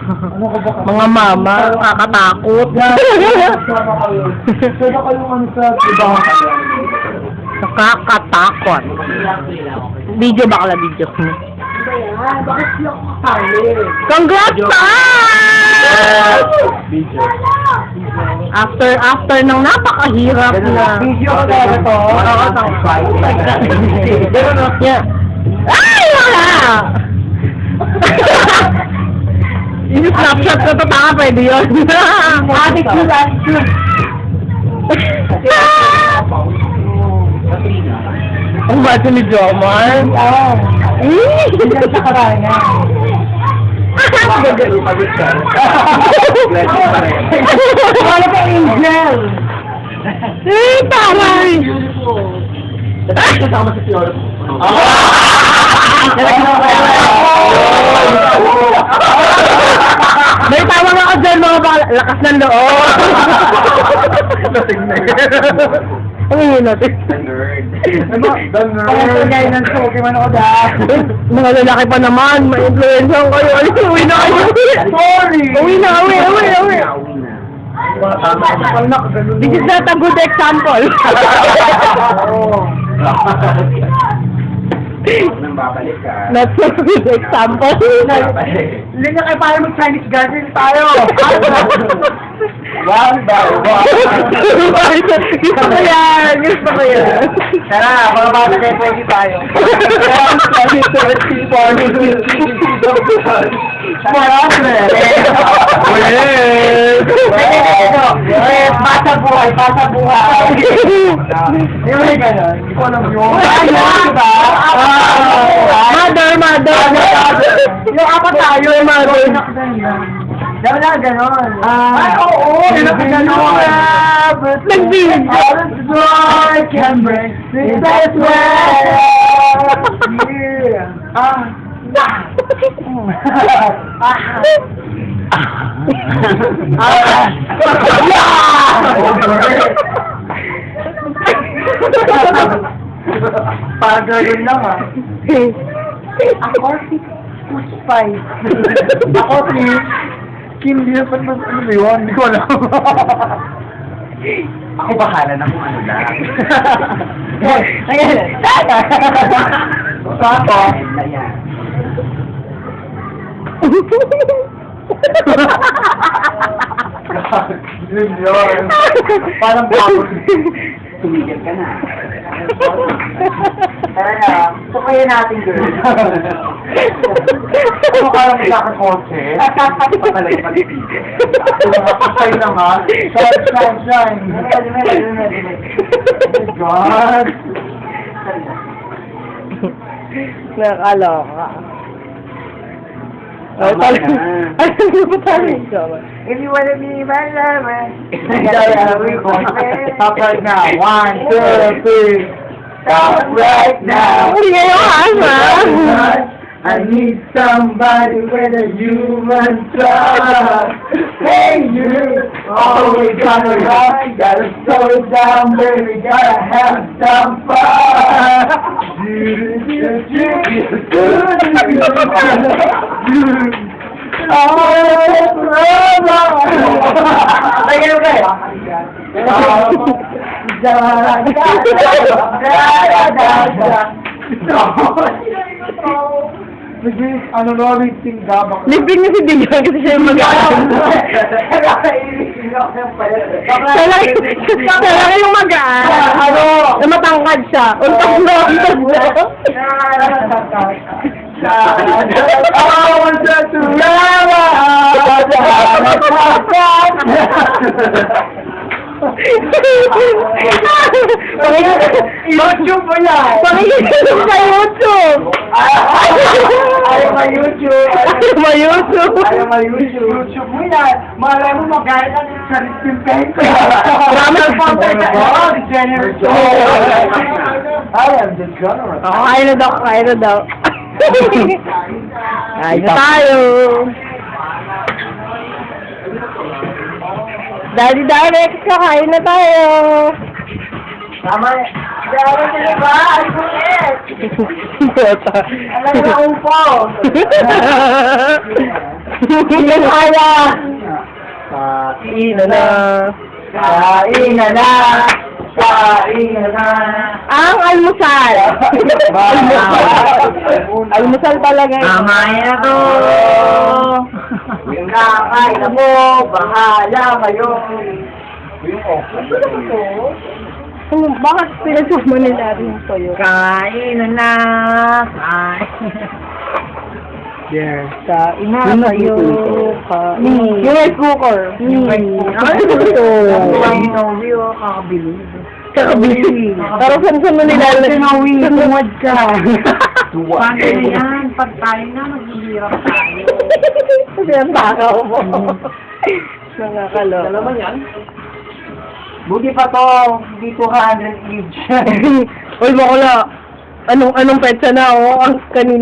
Ano ka ba? Mga mama, nakakatakot. Pwede kayo ano sa ibang Nakakatakot. Video bakla, video. Bakit sila kakali? Congrats pa! Video. After ng napakahirap na. Video ko talaga to. Yeah. Ay, wala! Yung snapshot ko, totoo pwede yun. Adik ko lang. Ang bato ni Jomar. Oo. Hindi sa karanya. Wala pa angel. Taray! Kasama si Fiora. May tawag ako dyan mga lakas ng loob. Ang yun natin. The nerd. Parang gaya ng soke man ako dahil. Mga lalaki pa naman, ma-influensya kayo. Ay, uwi na kayo. Sorry! Uwi na, uwi. This is not a good example. Nang babalik ka. Not a good example. Hindi nga kayo para mag-Chinese garden tayo. One by one. Gusto ko yan. Tara, mga bata kayo pwede tayo. Basa buhay. Hindi mo yung gano'n. Hindi ko alam yun. Diba? Mother. Yung apat tayo, mother. Dapat na gano'n. Ay, oo. Nag-big. All the joy can bring this as well. Parang gano'n lang Ako si Puspay. Ako si Kim Dilpan. Ano ba yun? Hindi ko alam. Ako bahala na kung ano lang. Sapo. Yun yun. Parang bago. Tumigil ka na. Tara na. Sukayin natin, girl. Ano ka lang nakakotse? Patalay pag-ibigil. Nakakasay na nga. Shine. Oh my God. Nakakaloka. Ay, If you wanna be my lover, stop right now. 1, 2, 3. Stop right now. Hindi kayo asa. I need somebody with a human touch. Hey, you always gonna run. Gotta slow it down, baby. Gotta have some fun. Ano no, lipsing gabak. Liping na si Dion kasi siya yung mag-aaral. Siya lang yung mag-aaral. Ano? Na matangkad siya. Untog na. YouTube mo yan! Pakikita sa YouTube! Ayaw ma YouTube! Ayaw ma YouTube! YouTube mo yan! Malay mo magalit ang sa Ristimpen ko! Maraming sponsor ka! Generous! I am the generous! Ako, kain na daw. Kain na tayo! Daddy, kakain na tayo! Tama Dahil sila ba? Ang kulit! Bota. Alam na upo! Hindi kaya! Kain na. Kain na na! Kain na na! Ang almusal. Almusal talaga yun. Mamaya na to! Yung kakain na mo, bahala kayo! Bakit pinagsama nila rin ito yun? Kain na na! Kain! Yeah. Kain na kayo. Yung rice cooker. Ano ito? Kakabili. Kakabili. Pero saan mo nilalagay? Tumuwad ka. Paano yan? Pag tayo na, maghihirap tayo. Kasi ang takaw mo. Nakakalo. Dalawa yan? Buti pa to, hindi 200 each. Uy, bakula. Anong petsa na, oh? Ang kanina